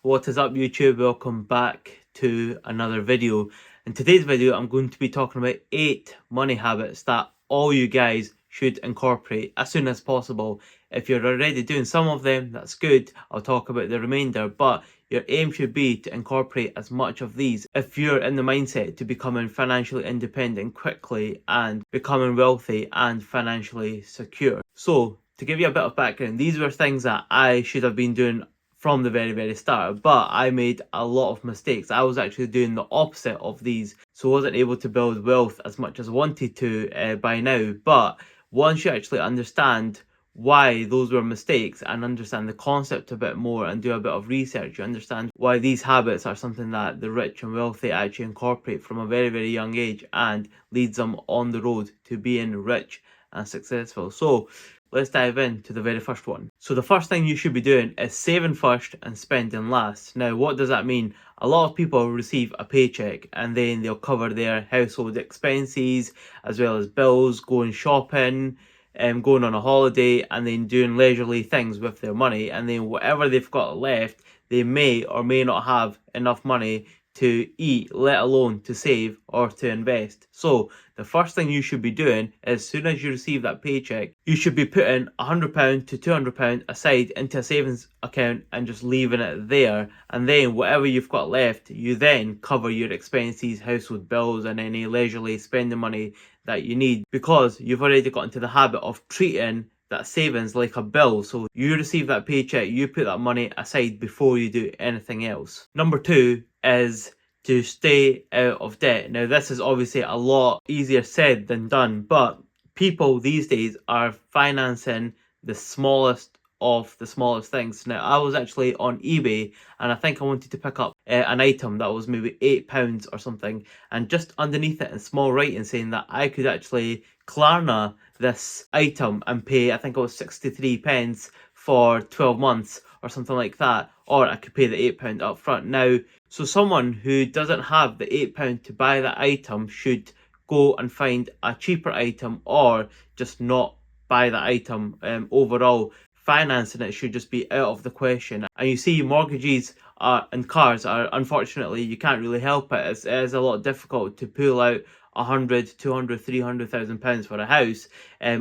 What is up YouTube? Welcome back to another video. In today's video I'm going to be talking about 8 money habits that all you guys should incorporate as soon as possible. If you're already doing some of them, that's good. I'll talk about the remainder, but your aim should be to incorporate as much of these if you're in the mindset to becoming financially independent quickly and becoming wealthy and financially secure. So to give you a bit of background, these were things that I should have been doing from the very start, but I made a lot of mistakes. I was actually doing the opposite of these, so wasn't able to build wealth as much as I wanted to by now. But once you actually understand why those were mistakes and understand the concept a bit more and do a bit of research, you understand why these habits are something that the rich and wealthy actually incorporate from a very young age and leads them on the road to being rich and successful. So let's dive into the very first one. So the first thing you should be doing is saving first and spending last. Now, what does that mean? A lot of people receive a paycheck and then they'll cover their household expenses as well as bills, going shopping, going on a holiday, and then doing leisurely things with their money. And then whatever they've got left, they may or may not have enough money to eat, let alone to save or to invest. So the first thing you should be doing, as soon as you receive that paycheck, you should be putting £100 to £200 aside into a savings account and just leaving it there. And then whatever you've got left, you then cover your expenses, household bills, and any leisurely spending money that you need, because you've already got into the habit of treating that savings like a bill. So you receive that paycheck, you put that money aside before you do anything else. Number 2 is to stay out of debt. Now, this is obviously a lot easier said than done, but people these days are financing the smallest of the smallest things. Now, I was actually on eBay and I think I wanted to pick up an item that was maybe £8 or something, and just underneath it in small writing saying that I could actually Klarna this item and pay, I think it was 63 pence for 12 months or something like that, or I could pay the £8 up front. Now, so someone who doesn't have the £8 to buy that item should go and find a cheaper item or just not buy that item. Overall, financing it should just be out of the question. And you see, mortgages and cars are, unfortunately, you can't really help it. It is a lot difficult to pull out 100, 200, 300,000 pounds for a house,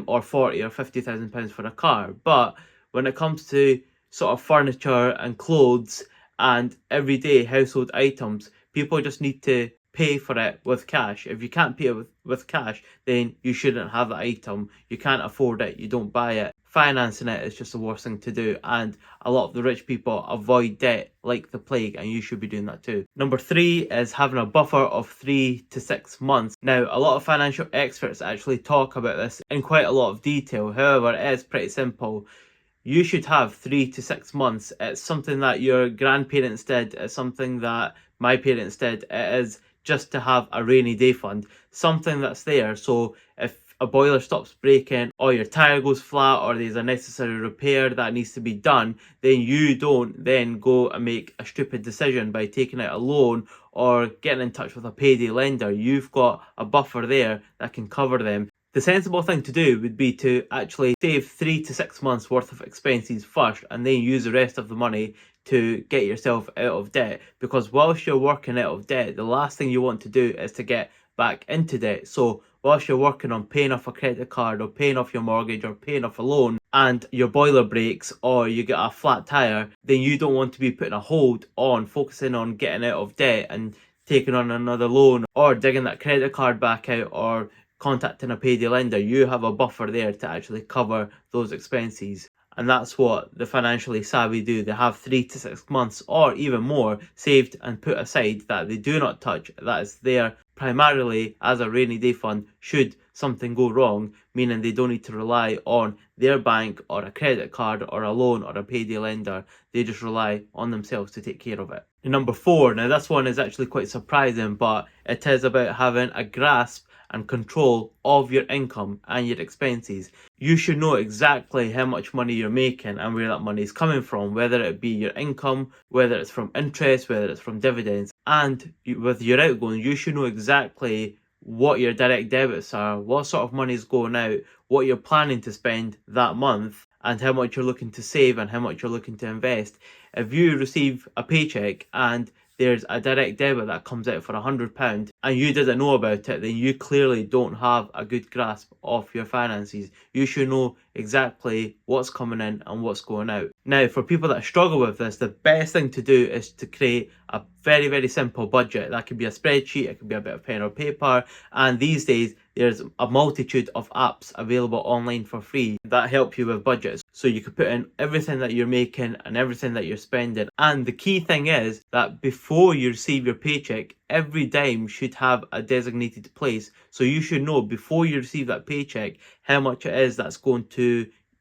or 40 or 50,000 pounds for a car. But when it comes to sort of furniture and clothes and everyday household items, people just need to pay for it with cash. If you can't pay it with cash, then you shouldn't have the item. You can't afford it, you don't buy it. Financing it is just the worst thing to do, and a lot of the rich people avoid debt like the plague, and you should be doing that too. Number 3 is having a buffer of 3 to 6 months. Now, a lot of financial experts actually talk about this in quite a lot of detail. However, it is pretty simple. You should have 3 to 6 months. It's something that your grandparents did. It's something that my parents did. It is just to have a rainy day fund, something that's there. So if a boiler stops breaking, or your tire goes flat, or there's a necessary repair that needs to be done, then you don't then go and make a stupid decision by taking out a loan or getting in touch with a payday lender. You've got a buffer there that can cover them. The sensible thing to do would be to actually save 3 to 6 months worth of expenses first and then use the rest of the money to get yourself out of debt. Because whilst you're working out of debt, the last thing you want to do is to get back into debt. So whilst you're working on paying off a credit card or paying off your mortgage or paying off a loan and your boiler breaks or you get a flat tire, then you don't want to be putting a hold on focusing on getting out of debt and taking on another loan or digging that credit card back out or contacting a payday lender. You have a buffer there to actually cover those expenses. And that's what the financially savvy do. They have 3 to 6 months or even more saved and put aside that they do not touch. That is there primarily as a rainy day fund should something go wrong, meaning they don't need to rely on their bank or a credit card or a loan or a payday lender. They just rely on themselves to take care of it. And number 4, now this one is actually quite surprising, but it is about having a grasp and control of your income and your expenses. You should know exactly how much money you're making and where that money is coming from, whether it be your income, whether it's from interest, whether it's from dividends. And with your outgoing, you should know exactly what your direct debits are, what sort of money is going out, what you're planning to spend that month, and how much you're looking to save and how much you're looking to invest. If you receive a paycheck and there's a direct debit that comes out for £100 and you didn't know about it, then you clearly don't have a good grasp of your finances. You should know exactly what's coming in and what's going out. Now, for people that struggle with this, the best thing to do is to create a very, very simple budget. That could be a spreadsheet, it could be a bit of pen or paper, and these days there's a multitude of apps available online for free that help you with budgets. So you can put in everything that you're making and everything that you're spending. And the key thing is that before you receive your paycheck, every dime should have a designated place. So you should know before you receive that paycheck how much it is that's going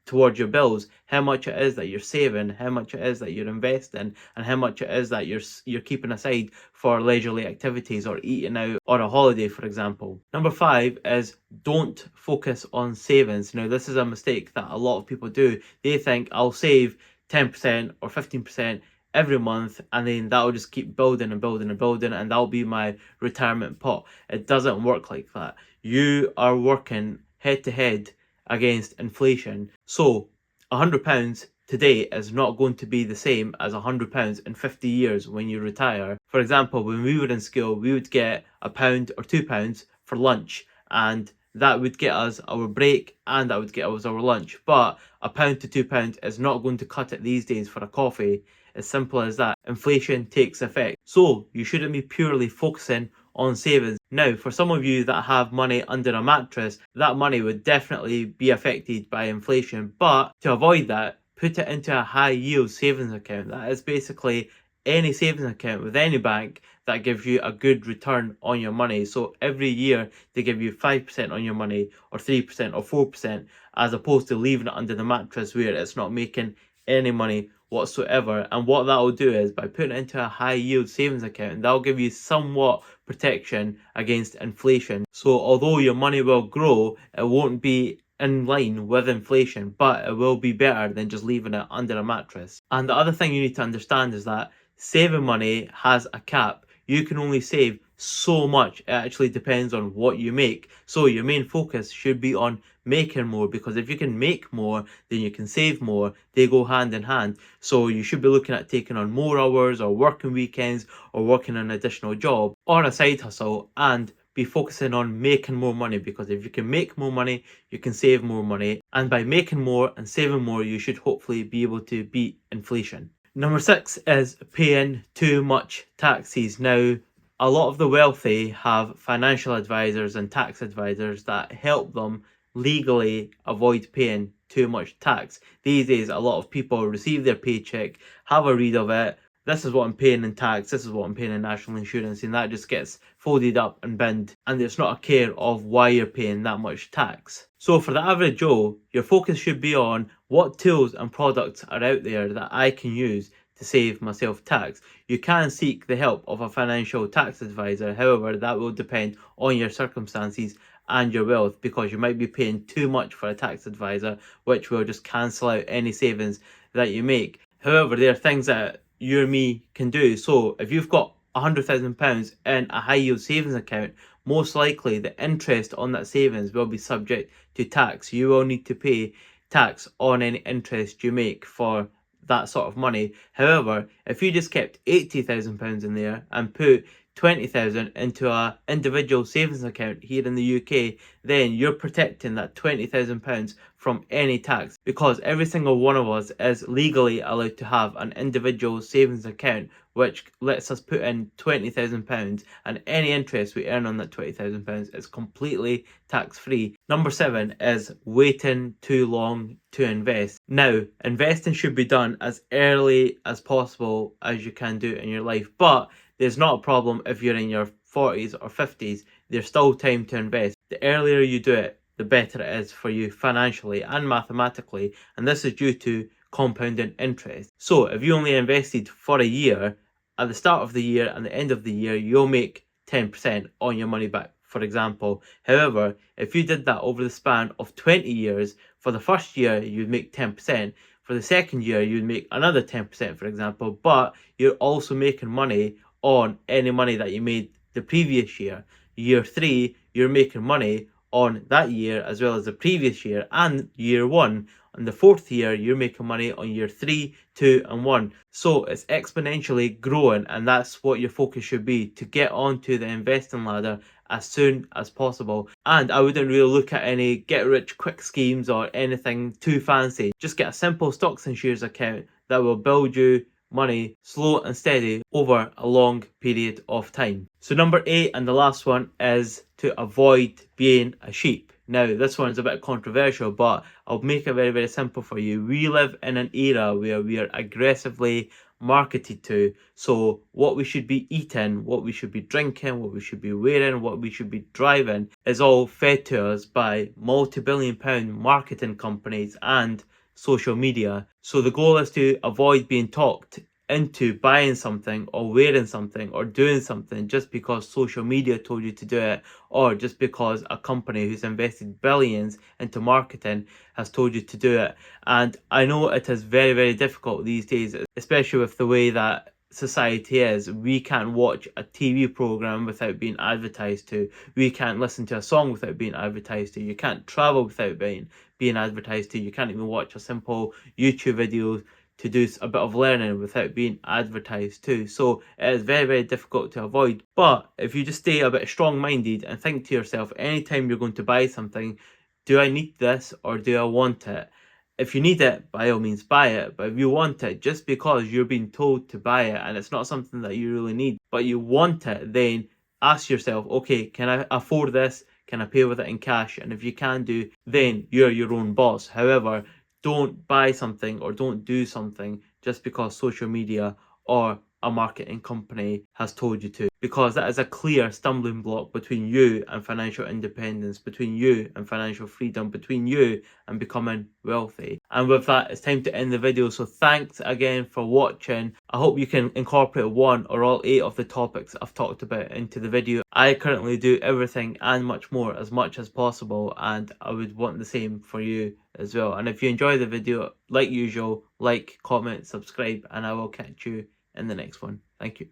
towards your bills, how much it is that you're saving, how much it is that you're investing, and how much it is that you're keeping aside for leisurely activities or eating out or a holiday, for example. Number 5 is don't focus on savings. Now, this is a mistake that a lot of people do. They think I'll save 10% or 15% every month and then that'll just keep building and building and building and that'll be my retirement pot. It doesn't work like that. You are working head to head against inflation. So £100 today is not going to be the same as £100 in 50 years when you retire. For example, when we were in school, we would get £1 or £2 for lunch, and that would get us our break and that would get us our lunch. But £1 to £2 is not going to cut it these days for a coffee. As simple as that. Inflation takes effect. So you shouldn't be purely focusing on savings. Now, for some of you that have money under a mattress, that money would definitely be affected by inflation. But to avoid that, put it into a high yield savings account. That is basically any savings account with any bank that gives you a good return on your money. So every year they give you 5% on your money, or 3% or 4%, as opposed to leaving it under the mattress where it's not making any money whatsoever. And what that will do is, by putting it into a high yield savings account, that will give you somewhat protection against inflation. So although your money will grow, it won't be in line with inflation, but it will be better than just leaving it under a mattress. And the other thing you need to understand is that saving money has a cap. You can only save so much. It actually depends on what you make. So your main focus should be on making more, because if you can make more, then you can save more. They go hand in hand. So you should be looking at taking on more hours or working weekends or working an additional job or a side hustle, and be focusing on making more money, because if you can make more money, you can save more money. And by making more and saving more, you should hopefully be able to beat inflation. Number 6 is paying too much taxes. Now, a lot of the wealthy have financial advisors and tax advisors that help them legally avoid paying too much tax. These days, a lot of people receive their paycheck, have a read of it. This is what I'm paying in tax, this is what I'm paying in national insurance, and that just gets folded up and binned, and it's not a care of why you're paying that much tax. So for the average Joe, your focus should be on what tools and products are out there that I can use to save myself tax. You can seek the help of a financial tax advisor, however, that will depend on your circumstances and your wealth, because you might be paying too much for a tax advisor, which will just cancel out any savings that you make. However, there are things that you or me can do. So if you've got £100,000 in a high yield savings account, most likely the interest on that savings will be subject to tax. You will need to pay tax on any interest you make for that sort of money. However, if you just kept £80,000 in there and put 20,000 into a individual savings account here in the UK, then you're protecting that £20,000 from any tax, because every single one of us is legally allowed to have an individual savings account, which lets us put in £20,000, and any interest we earn on that £20,000 is completely tax free. Number 7 is waiting too long to invest. Now, investing should be done as early as possible as you can do in your life, but there's not a problem if you're in your 40s or 50s. There's still time to invest. The earlier you do it, the better it is for you financially and mathematically, and this is due to compounding interest. So if you only invested for a year, at the start of the year and the end of the year, you'll make 10% on your money back, for example. However, if you did that over the span of 20 years, for the first year you'd make 10%, for the second year you'd make another 10%, for example, but you're also making money on any money that you made the previous year. Year 3, you're making money on that year as well as the previous year and year 1. On the 4th year, you're making money on year 3, 2 and 1. So it's exponentially growing, and that's what your focus should be, to get onto the investing ladder as soon as possible. And I wouldn't really look at any get rich quick schemes or anything too fancy. Just get a simple stocks and shares account that will build you money slow and steady over a long period of time. So number 8 and the last one is to avoid being a sheep. Now this one's a bit controversial, but I'll make it very, very simple for you. We live in an era where we are aggressively marketed to. So what we should be eating, what we should be drinking, what we should be wearing, what we should be driving is all fed to us by multi-billion-pound marketing companies and social media. So the goal is to avoid being talked into buying something or wearing something or doing something just because social media told you to do it, or just because a company who's invested billions into marketing has told you to do it. And I know it is very, very difficult these days, especially with the way that society is. We can't watch a TV program without being advertised to. We can't listen to a song without being advertised to. You can't travel without being advertised to. You can't even watch a simple YouTube video to do a bit of learning without being advertised to. So it is very, very difficult to avoid. But if you just stay a bit strong-minded and think to yourself, anytime you're going to buy something, do I need this or do I want it? If you need it, by all means buy it. But if you want it just because you're being told to buy it and it's not something that you really need, but you want it, then ask yourself, okay, can I afford this? Can I pay with it in cash? And if you can do, then you're your own boss. However, don't buy something or don't do something just because social media or a marketing company has told you to, because that is a clear stumbling block between you and financial independence, between you and financial freedom, between you and becoming wealthy. And with that, it's time to end the video. So thanks again for watching. I hope you can incorporate one or all 8 of the topics I've talked about into the video. I currently do everything and much more as much as possible, and I would want the same for you as well. And if you enjoy the video, like usual, like, comment, subscribe, and I will catch you in the next one. Thank you.